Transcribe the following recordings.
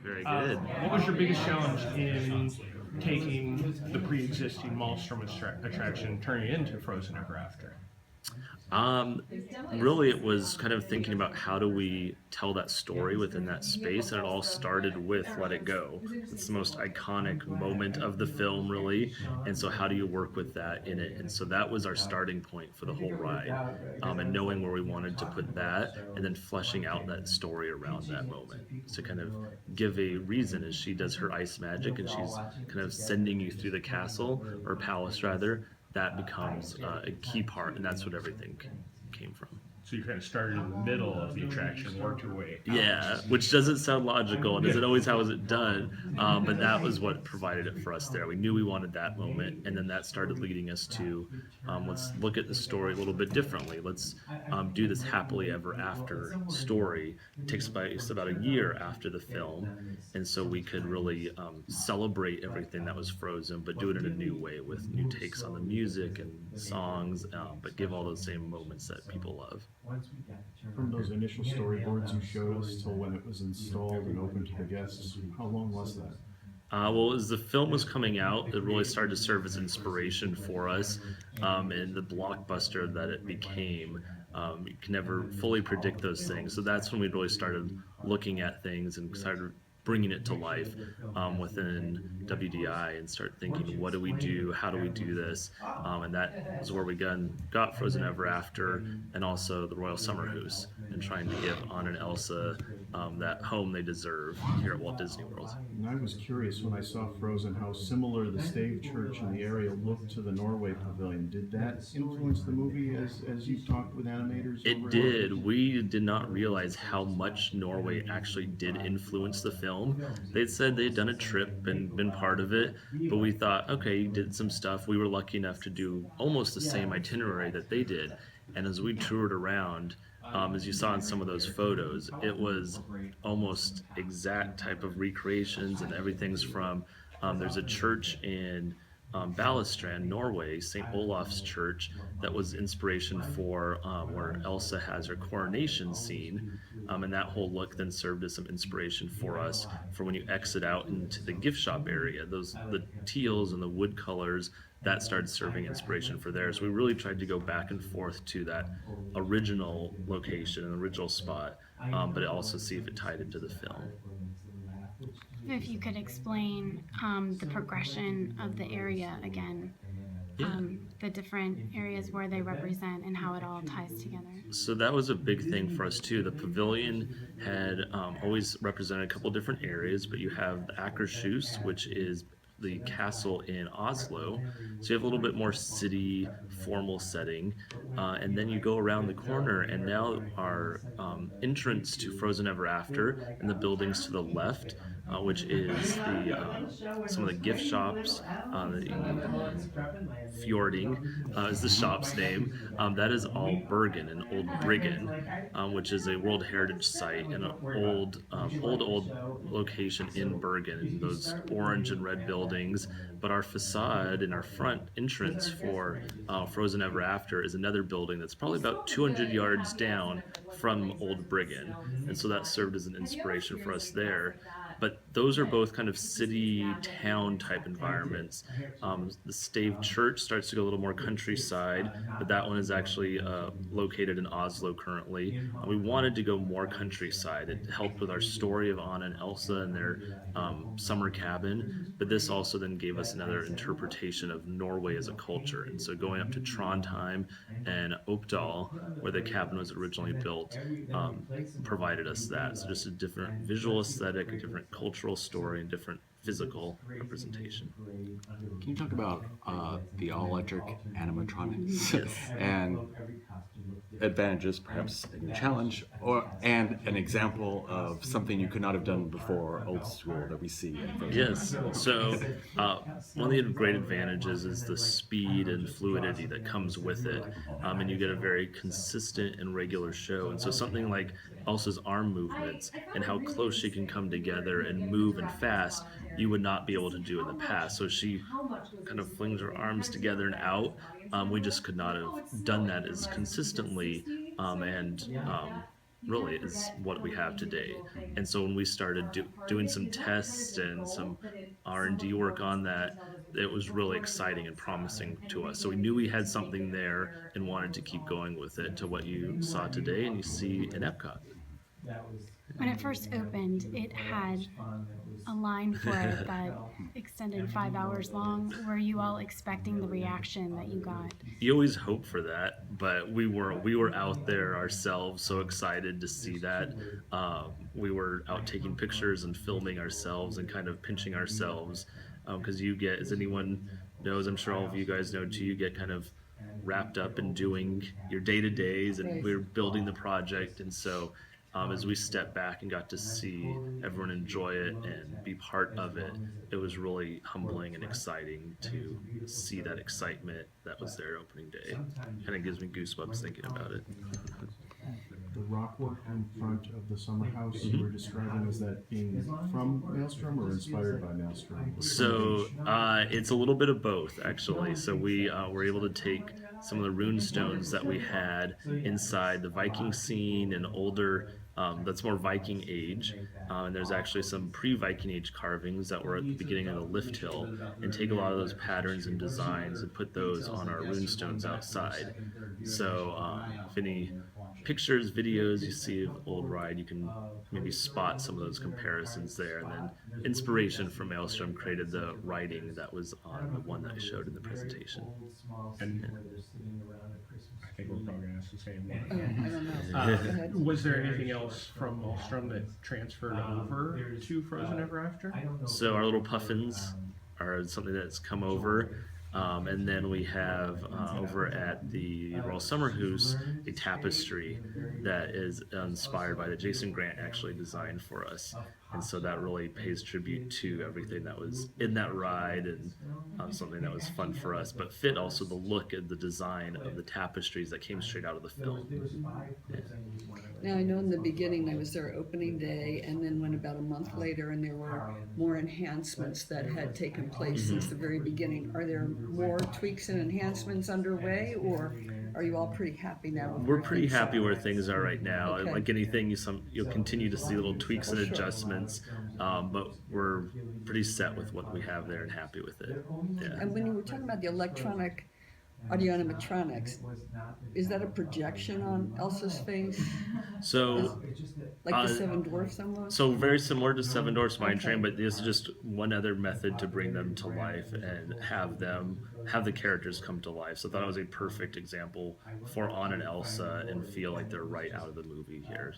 Very good. What was your biggest challenge in taking the pre-existing Maelstrom attraction and turning it into Frozen Ever After? Um, Really, it was kind of thinking about how do we tell that story within that space, and it all started with Let It Go. It's the most iconic moment of the film, really, and so how do you work with that in it? And so that was our starting point for the whole ride, and knowing where we wanted to put that, and then fleshing out that story around that moment to kind of give a reason as she does her ice magic and she's kind of sending you through the castle or palace rather. That becomes a key part, and that's what everything came from. So you kind of started in the middle of the attraction, worked your way out. Yeah, which doesn't sound logical, and isn't always how is it done, but that was what provided it for us there. We knew we wanted that moment, and then that started leading us to let's look at the story a little bit differently. Let's do this happily ever after story. It takes place about a year after the film, and so we could really celebrate everything that was Frozen, but do it in a new way with new takes on the music and songs, but give all those same moments that people love. From those initial storyboards you showed us till when it was installed and open to the guests, how long was that? Well, as the film was coming out, it really started to serve as inspiration for us, and the blockbuster that it became. You can never fully predict those things, so that's when we really started looking at things and started bringing it to life within WDI and start thinking, what do we do? How do we do this? And that is where we got Frozen Ever After and also the Royal Summer House and trying to give Anna and Elsa that home they deserve here at Walt Disney World. And I was curious when I saw Frozen how similar the stave church in the area looked to the Norway Pavilion. Did that influence the movie as you talked with animators? It did. We did not realize how much Norway actually did influence the film. They'd said they'd done a trip and been part of it, but we thought, okay, you did some stuff. We were lucky enough to do almost the same itinerary that they did. And as we toured around, as you saw in some of those photos, it was almost exact type of recreations, and everything's from there's a church in Balestrand, Norway, St. Olaf's Church, that was inspiration for where Elsa has her coronation scene, and that whole look then served as some inspiration for us for when you exit out into the gift shop area. The teals and the wood colors that started serving inspiration for there. So we really tried to go back and forth to that original location and original spot, but also see if it tied into the film. If you could explain the progression of the area again, the different areas where they represent and how it all ties together. So that was a big thing for us too. The pavilion had always represented a couple different areas, but you have the Akershus, which is the castle in Oslo, so you have a little bit more city formal setting, and then you go around the corner and now our entrance to Frozen Ever After and the buildings to the left, which is some of the gift shops. Fjording is the shop's name. That is all Bergen, an old Briggen, which is a World Heritage Site and an old location in Bergen. Those orange and red buildings. But our facade and our front entrance for Frozen Ever After is another building that's probably about 200 yards down from Old Briggen, and so that served as an inspiration for us there. But those are both kind of city-town type environments. The Stave Church starts to go a little more countryside, but that one is actually located in Oslo currently. We wanted to go more countryside. It helped with our story of Anna and Elsa and their summer cabin, but this also then gave us another interpretation of Norway as a culture. And so going up to Trondheim and Oppdal, where the cabin was originally built, provided us that. So just a different visual aesthetic, a different cultural story, and different physical representation. Can you talk about the all-electric animatronics Yes. and advantages, perhaps a new challenge, and an example of something you could not have done before, old school, that we see in Frozen? Yes, so one of the great advantages is the speed and fluidity that comes with it, and you get a very consistent and regular show. And so something like Elsa's arm movements and how close she can come together and move and fast, you would not be able to do in the past. So she kind of flings her arms together and out. We just could not have done that as consistently and really is what we have today. And so when we started doing some tests and some R&D work on that, it was really exciting and promising to us. So we knew we had something there and wanted to keep going with it to what you saw today and you see in Epcot. When it first opened, it had a line for it that extended 5 hours long. Were you all expecting the reaction that you got? You always hope for that, but we were out there ourselves, so excited to see that. We were out taking pictures and filming ourselves and kind of pinching ourselves because you get, as anyone knows, I'm sure all of you guys know too, you get kind of wrapped up in doing your day-to-days, and Right. we're building the project, and so as we stepped back and got to see everyone enjoy it and be part of it, it was really humbling and exciting to see that excitement that was there opening day. Kind of gives me goosebumps thinking about it. The rockwork in front of the summer house you were describing, is that being from Maelstrom or inspired by Maelstrom? So it's a little bit of both, actually. So we were able to take some of the rune stones that we had inside the Viking scene and older, that's more Viking age. And there's actually some pre-Viking age carvings that were at the beginning of the lift hill, and take a lot of those patterns and designs and put those on our rune stones outside. So if any pictures, videos you see of old ride, you can maybe spot some of those comparisons there. And then inspiration from Maelstrom created the writing that was on the one that I showed in the presentation. And I think we're probably going to ask the same one. Oh, I don't know. Go ahead. Was there anything else from Maelstrom that transferred over to Frozen Ever After? So our little puffins are something that's come over. And then we have over at the Royal Summer House a tapestry that is inspired by that Jason Grant actually designed for us. And so that really pays tribute to everything that was in that ride, and something that was fun for us, but fit also the look and the design of the tapestries that came straight out of the film. Yeah. Now, I know in the beginning I was there opening day, and then went about a month later, and there were more enhancements that had taken place since the very beginning. Are there more tweaks and enhancements underway, or are you all pretty happy now? with We're where pretty things happy are? where things are right now. Okay. Like anything, you'll continue to see little tweaks and adjustments, but we're pretty set with what we have there and happy with it. Yeah. And when you were talking about the electronic audio animatronics, is that a projection on Elsa's face, So like the Seven Dwarfs almost? So very similar to Seven Dwarfs Mine Train, but this is just one other method to bring them to life and have the characters come to life. So I thought it was a perfect example for Anna and Elsa and feel like they're right out of the movie here.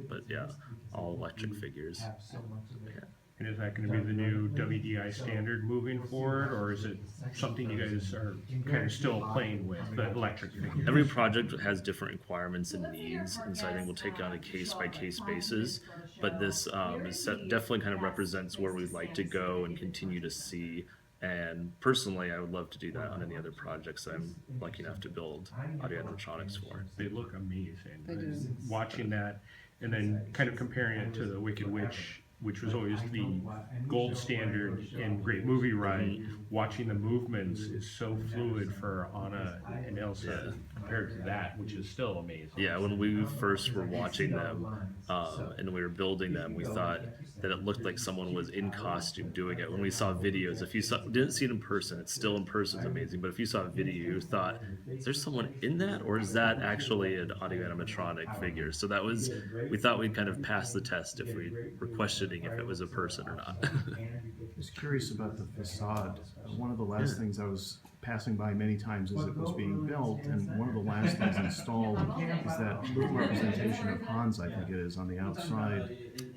But yeah, all electric figures. Yeah. And is that going to be the new WDI standard moving forward, or is it something you guys are kind of still playing with, the electric figures? Every project has different requirements and needs, and so I think we'll take it on a case-by-case basis. But this definitely kind of represents where we'd like to go and continue to see. And personally, I would love to do that on any other projects I'm lucky enough to build audio animatronics for. They look amazing. They do. Watching that, and then kind of comparing it to the Wicked Witch, which was always the gold standard in great movie ride. Watching the movements is so fluid for Anna and Elsa compared to that, which is still amazing. Yeah, when we first were watching them and we were building them, we thought that it looked like someone was in costume doing it. When we saw videos, if you didn't see it in person, it's still in person is amazing, but if you saw a video, you thought, is there someone in that, or is that actually an audio animatronic figure? So that was, we thought we'd kind of pass the test if we were questioning if it was a person or not. I was curious about the facade. One of the last things I was passing by many times as it was being built, and one of the last things installed is that little representation of Hans, I think it is, on the outside,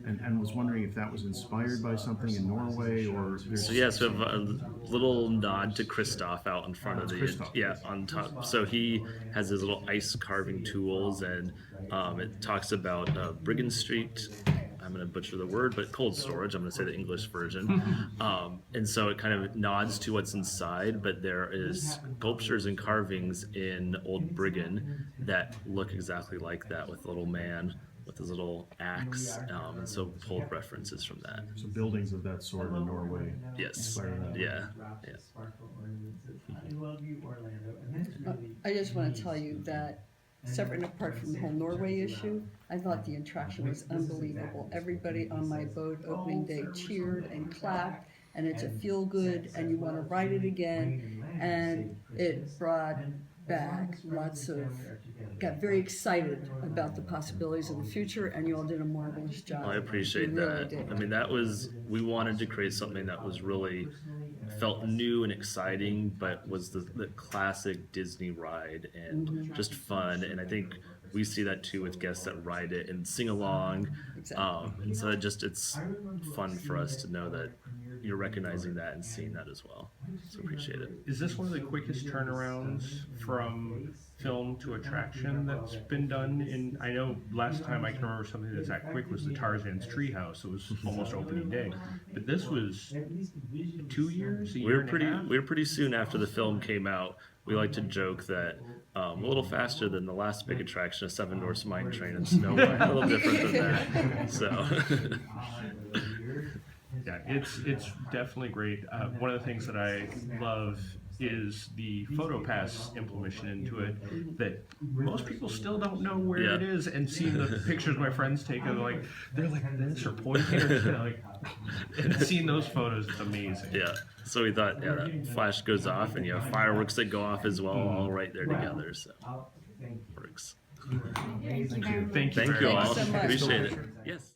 and was wondering if that was inspired by something in Norway, or there's... So yes, we have a little nod to Kristoff out in front of the Kristoff. on top. So he has his little ice carving tools, and it talks about Brigand Street. I'm going to butcher the word, but cold storage. I'm going to say the English version. And so it kind of nods to what's inside, but there is sculptures and carvings in Old Brigand that look exactly like that, with a little man with his little axe, and so pulled references from that. So buildings of that sort in Norway Yes. inspire that. Yeah. I just want to tell you that separate and apart from the whole Norway issue, I thought the attraction was unbelievable. Everybody on my boat opening day cheered and clapped, and it's a feel good, and you want to ride it again, and it brought back got very excited about the possibilities of the future, and you all did a marvelous job. I appreciate You really that. did. I mean, we wanted to create something that was really felt new and exciting, but was the classic Disney ride and just fun. And I think we see that too with guests that ride it and sing along. Exactly. And so it's fun for us to know that you're recognizing that and seeing that as well. So appreciate it. Is this one of the quickest turnarounds from film to attraction that's been done? In I know last time I can remember something that's that quick was the Tarzan's Treehouse. It was almost opening day, but this was 2 years, a year and a half? We were pretty soon after the film came out. We like to joke that a little faster than the last big attraction, a Seven Dwarfs Mine Train and Snow White, a little different than that. So. Yeah, it's definitely great. One of the things that I love is the PhotoPass implementation into it that most people still don't know where Yeah. it is, and seeing the pictures my friends take of they're like this or pointing or and seeing those photos is amazing. Yeah, so we thought, yeah, that flash goes off, and you have fireworks that go off as well, all right there together. So works. Thank you very much. Thank you Thank very you much. all. so much. Appreciate it. Yes.